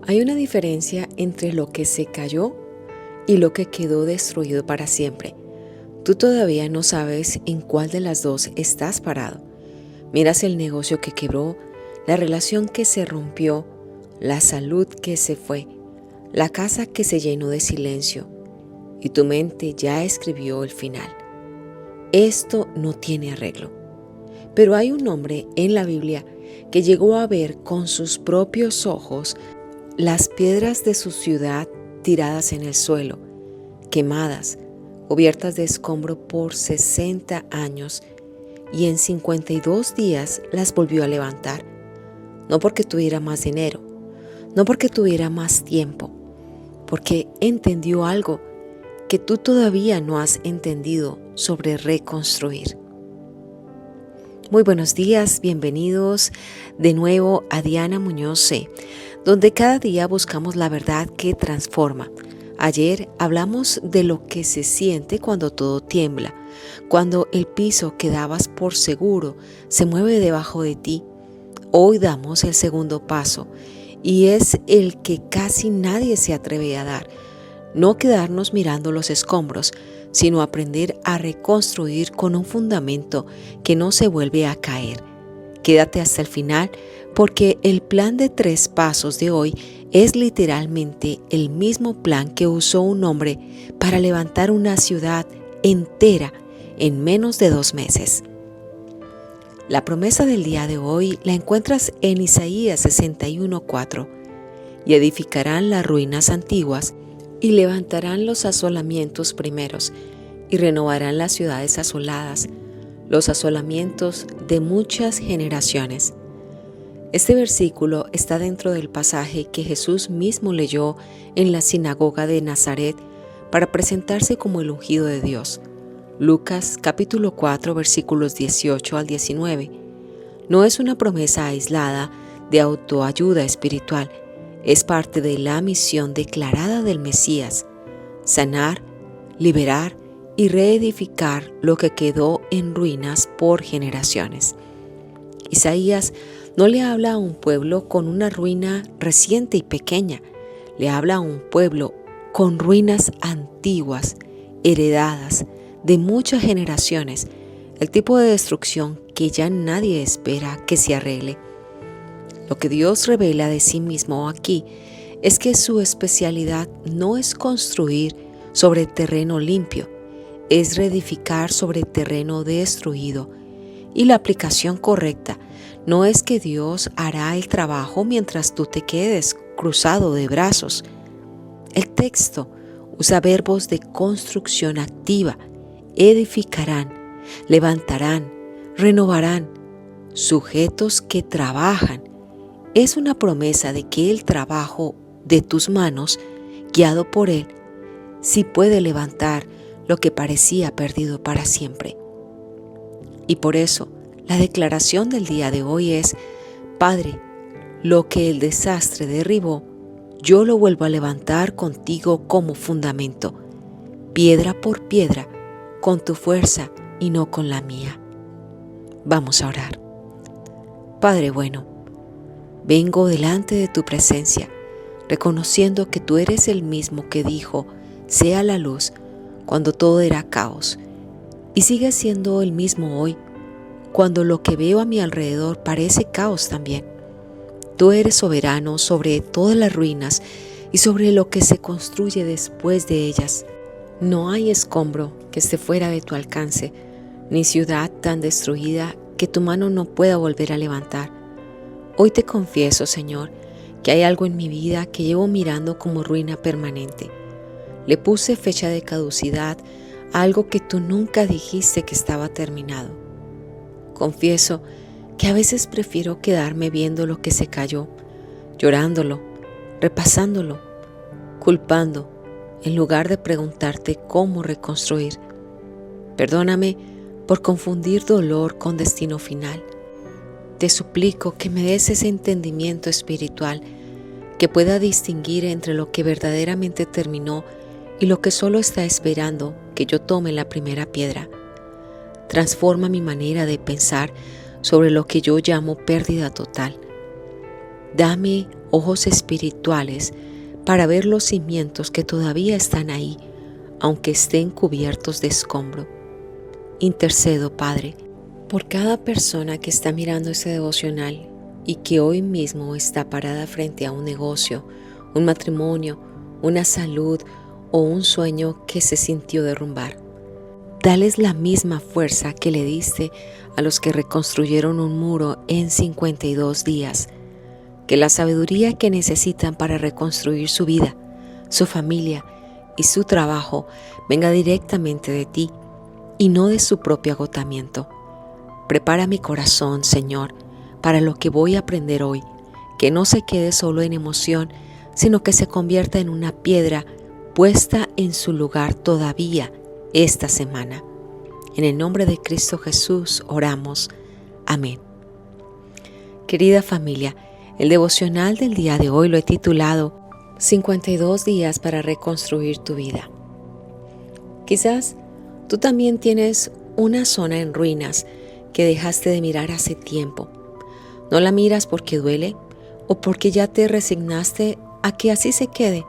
Hay una diferencia entre lo que se cayó y lo que quedó destruido para siempre. Tú todavía no sabes en cuál de las dos estás parado. Miras el negocio que quebró, la relación que se rompió, la salud que se fue, la casa que se llenó de silencio, y tu mente ya escribió el final. Esto no tiene arreglo. Pero hay un hombre en la Biblia que llegó a ver con sus propios ojos las piedras de su ciudad tiradas en el suelo, quemadas, cubiertas de escombro por 60 años, y en 52 días las volvió a levantar. No porque tuviera más dinero, no porque tuviera más tiempo, porque entendió algo que tú todavía no has entendido sobre reconstruir. Muy buenos días, bienvenidos de nuevo a Diana Muñoz C, donde cada día buscamos la verdad que transforma. Ayer hablamos de lo que se siente cuando todo tiembla, cuando el piso que dabas por seguro se mueve debajo de ti. Hoy damos el segundo paso, y es el que casi nadie se atreve a dar. No quedarnos mirando los escombros, sino aprender a reconstruir con un fundamento que no se vuelve a caer. Quédate hasta el final, porque el plan de 3 pasos de hoy es literalmente el mismo plan que usó un hombre para levantar una ciudad entera en menos de 2 meses. La promesa del día de hoy la encuentras en Isaías 61:4. Y edificarán las ruinas antiguas, y levantarán los asolamientos primeros, y renovarán las ciudades asoladas, los asolamientos de muchas generaciones. Este versículo está dentro del pasaje que Jesús mismo leyó en la sinagoga de Nazaret para presentarse como el ungido de Dios. Lucas capítulo 4 versículos 18 al 19. No es una promesa aislada de autoayuda espiritual, es parte de la misión declarada del Mesías: sanar, liberar y reedificar lo que quedó en ruinas por generaciones. Isaías no le habla a un pueblo con una ruina reciente y pequeña, le habla a un pueblo con ruinas antiguas, heredadas de muchas generaciones, el tipo de destrucción que ya nadie espera que se arregle. Lo que Dios revela de sí mismo aquí es que su especialidad no es construir sobre terreno limpio, es reedificar sobre terreno destruido. Y la aplicación correcta no es que Dios hará el trabajo mientras tú te quedes cruzado de brazos. El texto usa verbos de construcción activa: edificarán, levantarán, renovarán, sujetos que trabajan. Es una promesa de que el trabajo de tus manos, guiado por Él, sí puede levantar lo que parecía perdido para siempre. Y por eso, la declaración del día de hoy es: Padre, lo que el desastre derribó, yo lo vuelvo a levantar contigo como fundamento, piedra por piedra, con tu fuerza y no con la mía. Vamos a orar. Padre bueno, vengo delante de tu presencia, reconociendo que tú eres el mismo que dijo: sea la luz, cuando todo era caos, y sigues siendo el mismo hoy, cuando lo que veo a mi alrededor parece caos también. Tú eres soberano sobre todas las ruinas y sobre lo que se construye después de ellas. No hay escombro que esté fuera de tu alcance, ni ciudad tan destruida que tu mano no pueda volver a levantar. Hoy te confieso, Señor, que hay algo en mi vida que llevo mirando como ruina permanente. Le puse fecha de caducidad a algo que tú nunca dijiste que estaba terminado. Confieso que a veces prefiero quedarme viendo lo que se cayó, llorándolo, repasándolo, culpando, en lugar de preguntarte cómo reconstruir. Perdóname por confundir dolor con destino final. Te suplico que me des ese entendimiento espiritual que pueda distinguir entre lo que verdaderamente terminó y lo que solo está esperando que yo tome la primera piedra. Transforma mi manera de pensar sobre lo que yo llamo pérdida total. Dame ojos espirituales para ver los cimientos que todavía están ahí, aunque estén cubiertos de escombro. Intercedo, Padre, por cada persona que está mirando este devocional y que hoy mismo está parada frente a un negocio, un matrimonio, una salud o un sueño que se sintió derrumbar. Dales la misma fuerza que le diste a los que reconstruyeron un muro en 52 días. Que la sabiduría que necesitan para reconstruir su vida, su familia y su trabajo venga directamente de ti y no de su propio agotamiento. Prepara mi corazón, Señor, para lo que voy a aprender hoy, que no se quede solo en emoción, sino que se convierta en una piedra puesta en su lugar todavía esta semana. En el nombre de Cristo Jesús oramos. Amén. Querida familia, el devocional del día de hoy lo he titulado 52 días para reconstruir tu vida. Quizás tú también tienes una zona en ruinas que dejaste de mirar hace tiempo. No la miras porque duele o porque ya te resignaste a que así se quede.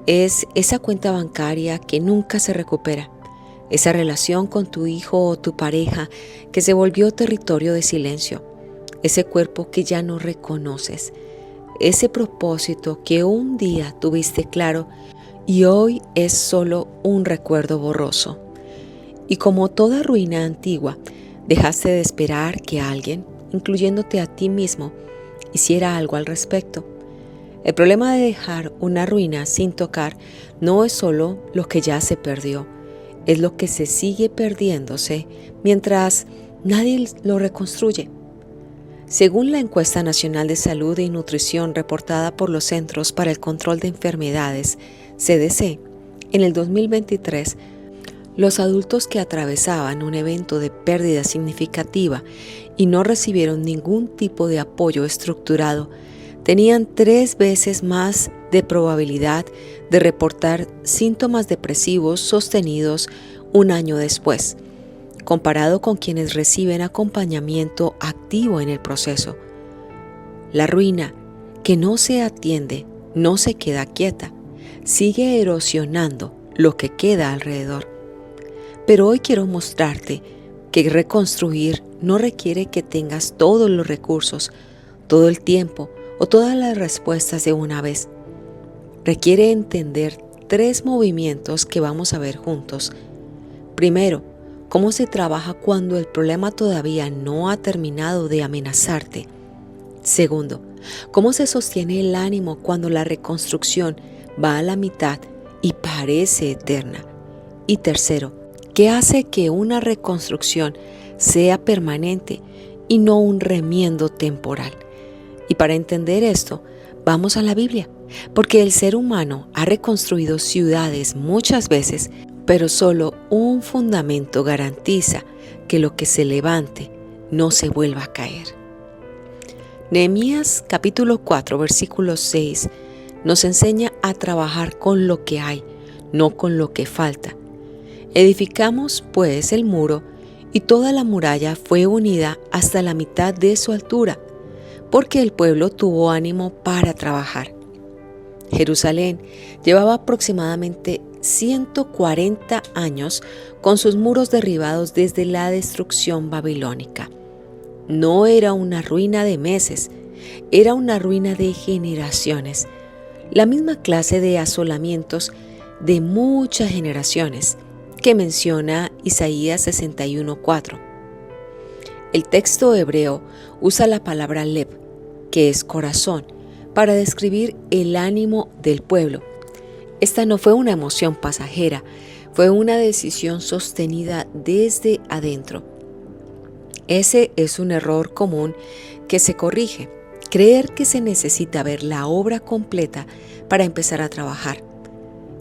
Es esa cuenta bancaria que nunca se recupera, esa relación con tu hijo o tu pareja que se volvió territorio de silencio, ese cuerpo que ya no reconoces, ese propósito que un día tuviste claro y hoy es solo un recuerdo borroso. Y como toda ruina antigua, dejaste de esperar que alguien, incluyéndote a ti mismo, hiciera algo al respecto. El problema de dejar una ruina sin tocar no es solo lo que ya se perdió, es lo que se sigue perdiéndose mientras nadie lo reconstruye. Según la Encuesta Nacional de Salud y Nutrición reportada por los Centros para el Control de Enfermedades, CDC, en el 2023, los adultos que atravesaban un evento de pérdida significativa y no recibieron ningún tipo de apoyo estructurado tenían 3 veces más de probabilidad de reportar síntomas depresivos sostenidos un año después, comparado con quienes reciben acompañamiento activo en el proceso. La ruina que no se atiende no se queda quieta, sigue erosionando lo que queda alrededor. Pero hoy quiero mostrarte que reconstruir no requiere que tengas todos los recursos, todo el tiempo o todas las respuestas de una vez. Requiere entender 3 movimientos que vamos a ver juntos. Primero, cómo se trabaja cuando el problema todavía no ha terminado de amenazarte. Segundo, cómo se sostiene el ánimo cuando la reconstrucción va a la mitad y parece eterna. Y tercero, ¿qué hace que una reconstrucción sea permanente y no un remiendo temporal? Y para entender esto, vamos a la Biblia, porque el ser humano ha reconstruido ciudades muchas veces, pero solo un fundamento garantiza que lo que se levante no se vuelva a caer. Nehemías capítulo 4, versículo 6 nos enseña a trabajar con lo que hay, no con lo que falta. Edificamos pues el muro y toda la muralla fue unida hasta la mitad de su altura, porque el pueblo tuvo ánimo para trabajar. Jerusalén llevaba aproximadamente 140 años con sus muros derribados desde la destrucción babilónica. No era una ruina de meses, era una ruina de generaciones, la misma clase de asolamientos de muchas generaciones que menciona Isaías 61:4. El texto hebreo usa la palabra lev, que es corazón, para describir el ánimo del pueblo. Esta no fue una emoción pasajera, fue una decisión sostenida desde adentro. Ese es un error común que se corrige, creer que se necesita ver la obra completa para empezar a trabajar.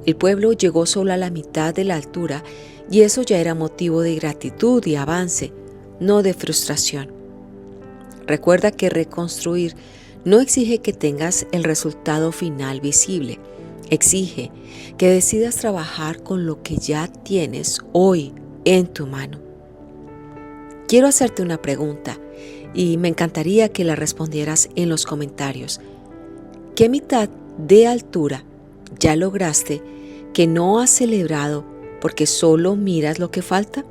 El pueblo llegó solo a la mitad de la altura y eso ya era motivo de gratitud y avance, no de frustración. Recuerda que reconstruir no exige que tengas el resultado final visible. Exige que decidas trabajar con lo que ya tienes hoy en tu mano. Quiero hacerte una pregunta y me encantaría que la respondieras en los comentarios. ¿Qué mitad de altura ya lograste que no has celebrado porque solo miras lo que falta?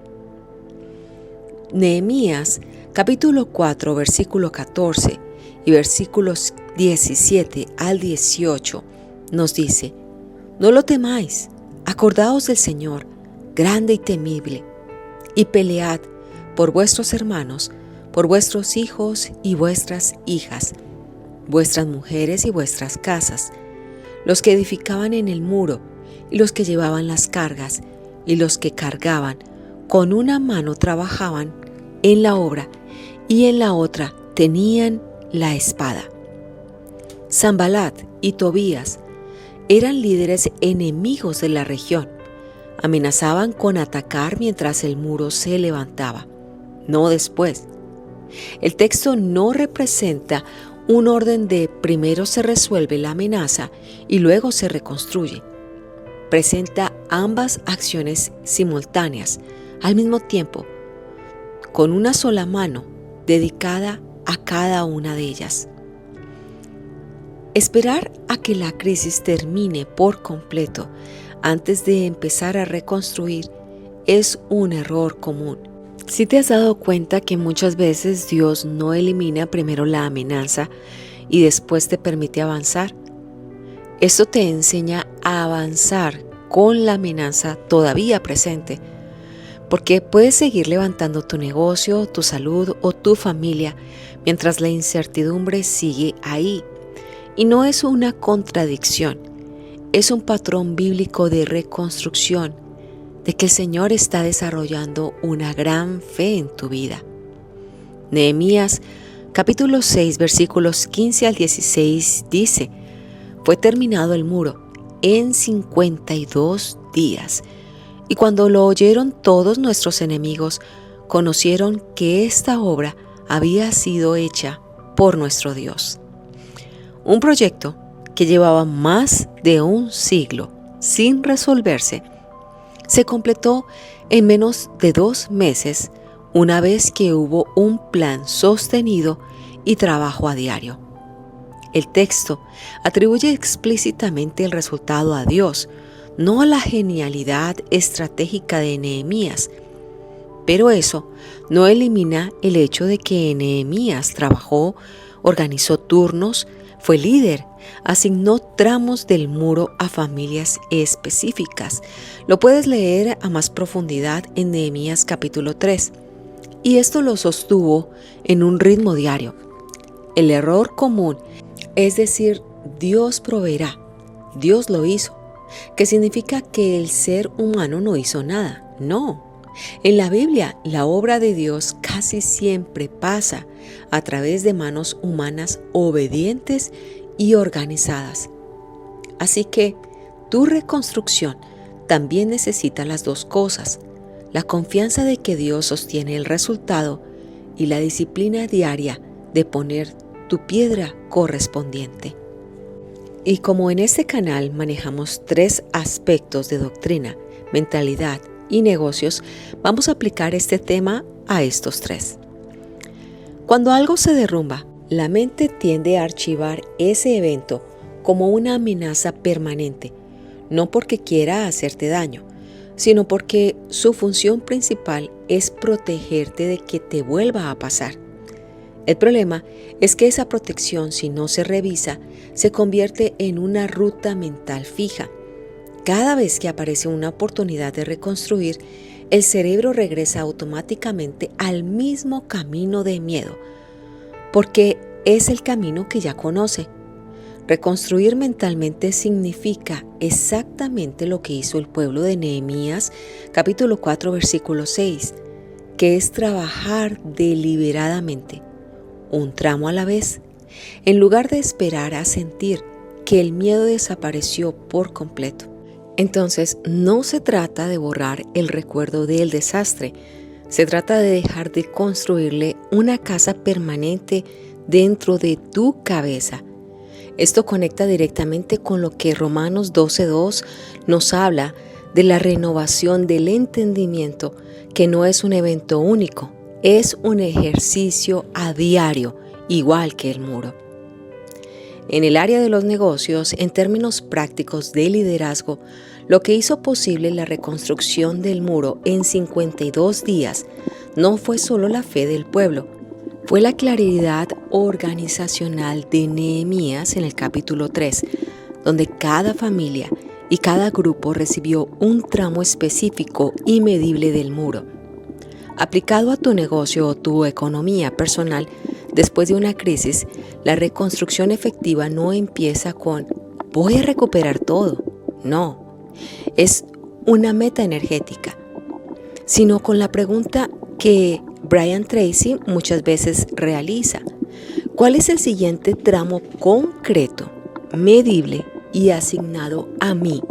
Nehemías capítulo 4 versículo 14 y versículos 17 al 18 nos dice: No lo temáis, acordaos del Señor, grande y temible, y pelead por vuestros hermanos, por vuestros hijos y vuestras hijas, vuestras mujeres y vuestras casas, los que edificaban en el muro, y los que llevaban las cargas, y los que cargaban, con una mano trabajaban en la obra, y en la otra tenían la espada. Sanbalat y Tobías eran líderes enemigos de la región. Amenazaban con atacar mientras el muro se levantaba, no después. El texto no representa un orden de primero se resuelve la amenaza y luego se reconstruye. Presenta ambas acciones simultáneas, al mismo tiempo, con una sola mano dedicada a cada una de ellas. Esperar a que la crisis termine por completo antes de empezar a reconstruir es un error común. ¿Sí te has dado cuenta que muchas veces Dios no elimina primero la amenaza y después te permite avanzar? Esto te enseña a avanzar con la amenaza todavía presente, porque puedes seguir levantando tu negocio, tu salud o tu familia mientras la incertidumbre sigue ahí. Y no es una contradicción, es un patrón bíblico de reconstrucción, de que el Señor está desarrollando una gran fe en tu vida. Nehemías capítulo 6 versículos 15 al 16 dice: Fue terminado el muro en 52 días, y cuando lo oyeron todos nuestros enemigos, conocieron que esta obra había sido hecha por nuestro Dios. Un proyecto que llevaba más de un siglo sin resolverse, se completó en menos de 2 meses una vez que hubo un plan sostenido y trabajo a diario. El texto atribuye explícitamente el resultado a Dios, no a la genialidad estratégica de Nehemías. Pero eso no elimina el hecho de que Nehemías trabajó, organizó turnos, fue líder, asignó tramos del muro a familias específicas. Lo puedes leer a más profundidad en Nehemías capítulo 3. Y esto lo sostuvo en un ritmo diario. El error común es decir, Dios proveerá, Dios lo hizo, que significa que el ser humano no hizo nada. No. En la Biblia, la obra de Dios casi siempre pasa a través de manos humanas obedientes y organizadas. Así que tu reconstrucción también necesita las dos cosas: la confianza de que Dios sostiene el resultado y la disciplina diaria de poner tu piedra correspondiente. Y como en este canal manejamos 3 aspectos de doctrina, mentalidad y negocios, vamos a aplicar este tema a estos 3. Cuando algo se derrumba, la mente tiende a archivar ese evento como una amenaza permanente, no porque quiera hacerte daño, sino porque su función principal es protegerte de que te vuelva a pasar. El problema es que esa protección, si no se revisa, se convierte en una ruta mental fija. Cada vez que aparece una oportunidad de reconstruir, el cerebro regresa automáticamente al mismo camino de miedo, porque es el camino que ya conoce. Reconstruir mentalmente significa exactamente lo que hizo el pueblo de Nehemías, capítulo 4, versículo 6, que es trabajar deliberadamente, un tramo a la vez, en lugar de esperar a sentir que el miedo desapareció por completo. Entonces, no se trata de borrar el recuerdo del desastre, se trata de dejar de construirle una casa permanente dentro de tu cabeza. Esto conecta directamente con lo que Romanos 12:2 nos habla de la renovación del entendimiento, que no es un evento único, es un ejercicio a diario, igual que el muro. En el área de los negocios, en términos prácticos de liderazgo, lo que hizo posible la reconstrucción del muro en 52 días no fue solo la fe del pueblo, fue la claridad organizacional de Nehemías en el capítulo 3, donde cada familia y cada grupo recibió un tramo específico y medible del muro. Aplicado a tu negocio o tu economía personal, después de una crisis, la reconstrucción efectiva no empieza con «voy a recuperar todo». No, es una meta energética, sino con la pregunta que Brian Tracy muchas veces realiza: ¿cuál es el siguiente tramo concreto, medible y asignado a mí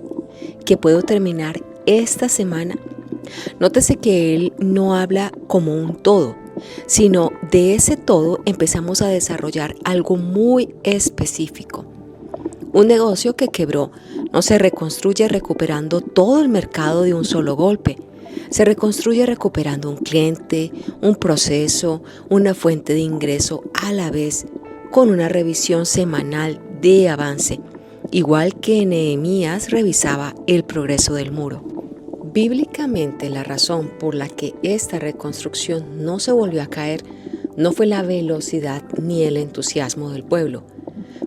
que puedo terminar esta semana? Nótese que él no habla como un todo, sino de ese todo empezamos a desarrollar algo muy específico. Un negocio que quebró no se reconstruye recuperando todo el mercado de un solo golpe. Se reconstruye recuperando un cliente, un proceso, una fuente de ingreso a la vez, con una revisión semanal de avance, igual que Nehemías revisaba el progreso del muro. Bíblicamente, la razón por la que esta reconstrucción no se volvió a caer no fue la velocidad ni el entusiasmo del pueblo,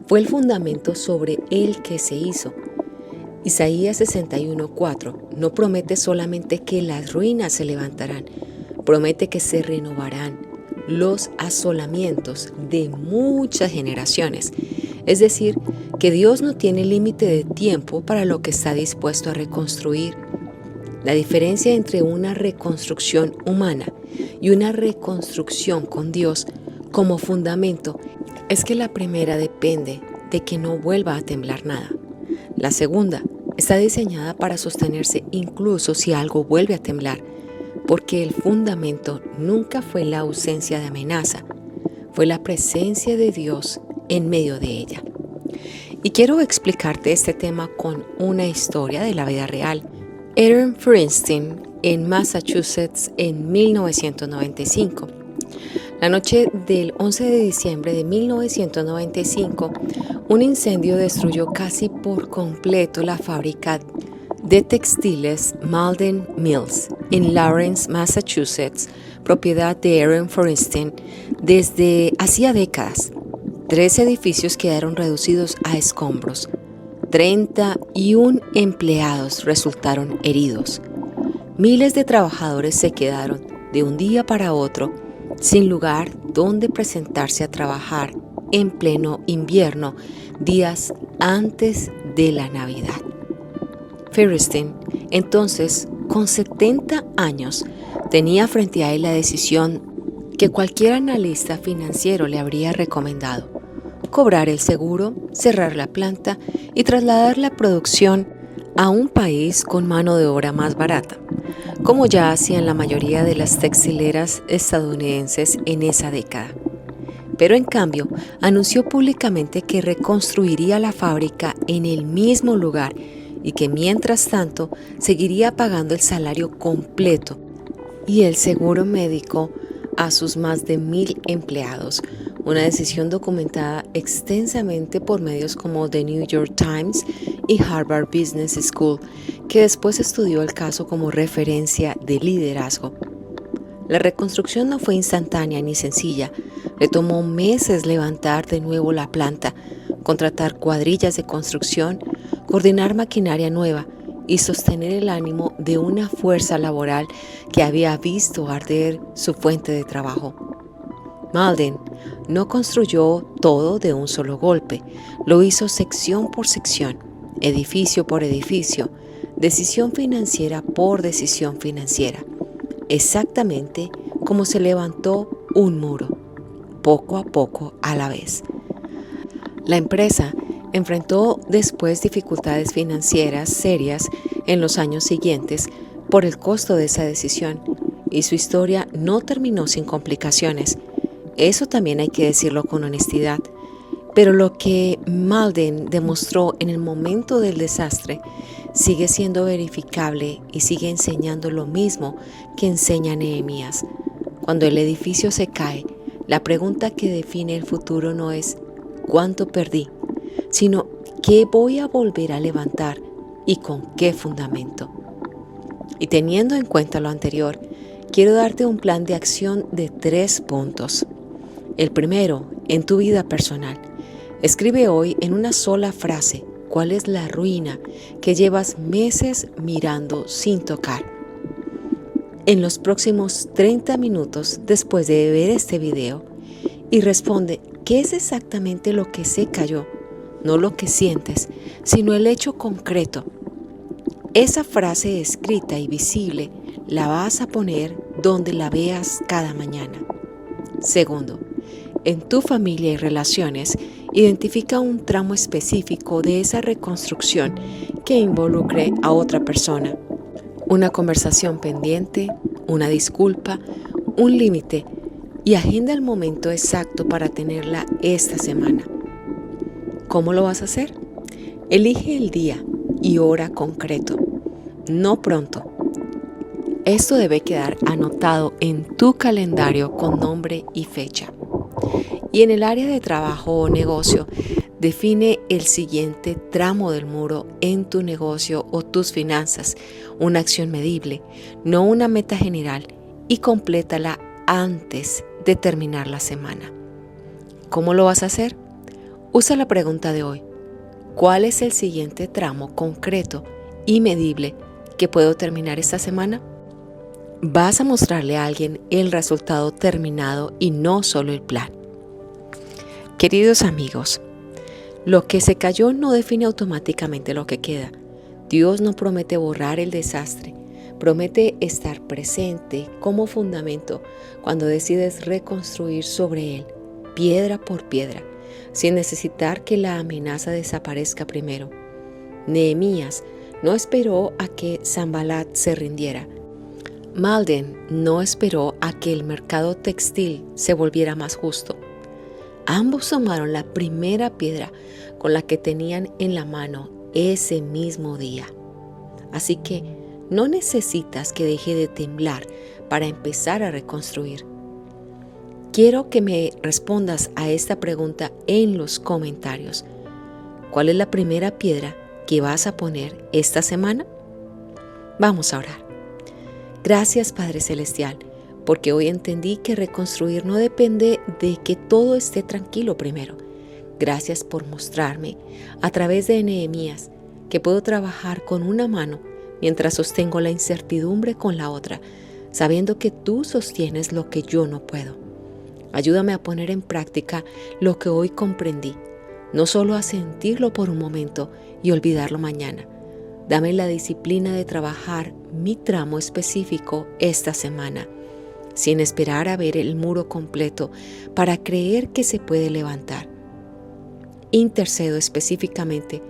fue el fundamento sobre el que se hizo. Isaías 61:4 no promete solamente que las ruinas se levantarán, promete que se renovarán los asolamientos de muchas generaciones. Es decir, que Dios no tiene límite de tiempo para lo que está dispuesto a reconstruir. La diferencia entre una reconstrucción humana y una reconstrucción con Dios como fundamento es que la primera depende de que no vuelva a temblar nada. La segunda está diseñada para sostenerse incluso si algo vuelve a temblar, porque el fundamento nunca fue la ausencia de amenaza, fue la presencia de Dios en medio de ella. Y quiero explicarte este tema con una historia de la vida real. Aaron Feinstein, en Massachusetts, en 1995. La noche del 11 de diciembre de 1995, un incendio destruyó casi por completo la fábrica de textiles Malden Mills en Lawrence, Massachusetts, propiedad de Aaron Feinstein desde hacía décadas. 3 edificios quedaron reducidos a escombros. 31 empleados resultaron heridos. Miles de trabajadores se quedaron de un día para otro sin lugar donde presentarse a trabajar en pleno invierno, días antes de la Navidad. Feinstein, entonces, con 70 años, tenía frente a él la decisión que cualquier analista financiero le habría recomendado: cobrar el seguro, cerrar la planta y trasladar la producción a un país con mano de obra más barata, como ya hacían la mayoría de las textileras estadounidenses en esa década. Pero en cambio, anunció públicamente que reconstruiría la fábrica en el mismo lugar y que mientras tanto seguiría pagando el salario completo y el seguro médico a sus más de 1,000 empleados, una decisión documentada extensamente por medios como The New York Times y Harvard Business School, que después estudió el caso como referencia de liderazgo. La reconstrucción no fue instantánea ni sencilla. Le tomó meses levantar de nuevo la planta, contratar cuadrillas de construcción, coordinar maquinaria nueva y sostener el ánimo de una fuerza laboral que había visto arder su fuente de trabajo. Malden no construyó todo de un solo golpe, lo hizo sección por sección, edificio por edificio, decisión financiera por decisión financiera, exactamente como se levantó un muro, poco a poco a la vez. La empresa enfrentó después dificultades financieras serias en los años siguientes por el costo de esa decisión, y su historia no terminó sin complicaciones. Eso también hay que decirlo con honestidad. Pero lo que Malden demostró en el momento del desastre sigue siendo verificable y sigue enseñando lo mismo que enseña Nehemías. Cuando el edificio se cae, la pregunta que define el futuro no es ¿cuánto perdí?, sino qué voy a volver a levantar y con qué fundamento. Y teniendo en cuenta lo anterior, quiero darte un plan de acción de 3 puntos. El primero, en tu vida personal. Escribe hoy en una sola frase cuál es la ruina que llevas meses mirando sin tocar. En los próximos 30 minutos después de ver este video, y responde qué es exactamente lo que se cayó, no lo que sientes, sino el hecho concreto. Esa frase escrita y visible la vas a poner donde la veas cada mañana. Segundo, en tu familia y relaciones, identifica un tramo específico de esa reconstrucción que involucre a otra persona. Una conversación pendiente, una disculpa, un límite, y agenda el momento exacto para tenerla esta semana. ¿Cómo lo vas a hacer? Elige el día y hora concreto, no pronto. Esto debe quedar anotado en tu calendario con nombre y fecha. Y en el área de trabajo o negocio, define el siguiente tramo del muro en tu negocio o tus finanzas, una acción medible, no una meta general, y complétala antes de terminar la semana. ¿Cómo lo vas a hacer? Usa la pregunta de hoy. ¿Cuál es el siguiente tramo concreto y medible que puedo terminar esta semana? Vas a mostrarle a alguien el resultado terminado y no solo el plan. Queridos amigos, lo que se cayó no define automáticamente lo que queda. Dios no promete borrar el desastre, promete estar presente como fundamento cuando decides reconstruir sobre él, piedra por piedra, sin necesitar que la amenaza desaparezca primero. Nehemías no esperó a que Sanbalat se rindiera. Malden no esperó a que el mercado textil se volviera más justo. Ambos tomaron la primera piedra con la que tenían en la mano ese mismo día. Así que no necesitas que deje de temblar para empezar a reconstruir. Quiero que me respondas a esta pregunta en los comentarios. ¿Cuál es la primera piedra que vas a poner esta semana? Vamos a orar. Gracias, Padre Celestial, porque hoy entendí que reconstruir no depende de que todo esté tranquilo primero. Gracias por mostrarme, a través de Nehemías, que puedo trabajar con una mano mientras sostengo la incertidumbre con la otra, sabiendo que tú sostienes lo que yo no puedo. Ayúdame a poner en práctica lo que hoy comprendí, no solo a sentirlo por un momento y olvidarlo mañana. Dame la disciplina de trabajar mi tramo específico esta semana, sin esperar a ver el muro completo para creer que se puede levantar. Intercedo específicamente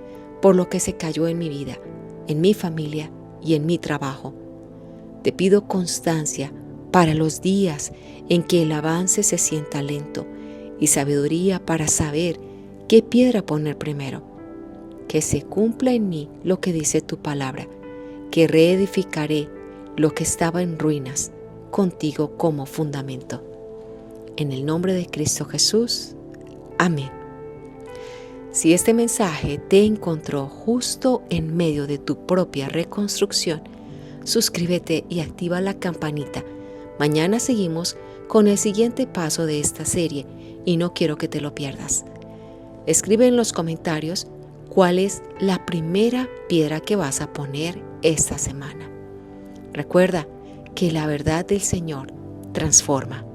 por lo que se cayó en mi vida, en mi familia y en mi trabajo. Te pido constancia para los días en que el avance se sienta lento y sabiduría para saber qué piedra poner primero. Que se cumpla en mí lo que dice tu palabra, que reedificaré lo que estaba en ruinas contigo como fundamento. En el nombre de Cristo Jesús. Amén. Si este mensaje te encontró justo en medio de tu propia reconstrucción, suscríbete y activa la campanita. Mañana seguimos con el siguiente paso de esta serie y no quiero que te lo pierdas. Escribe en los comentarios cuál es la primera piedra que vas a poner esta semana. Recuerda que la verdad del Señor transforma.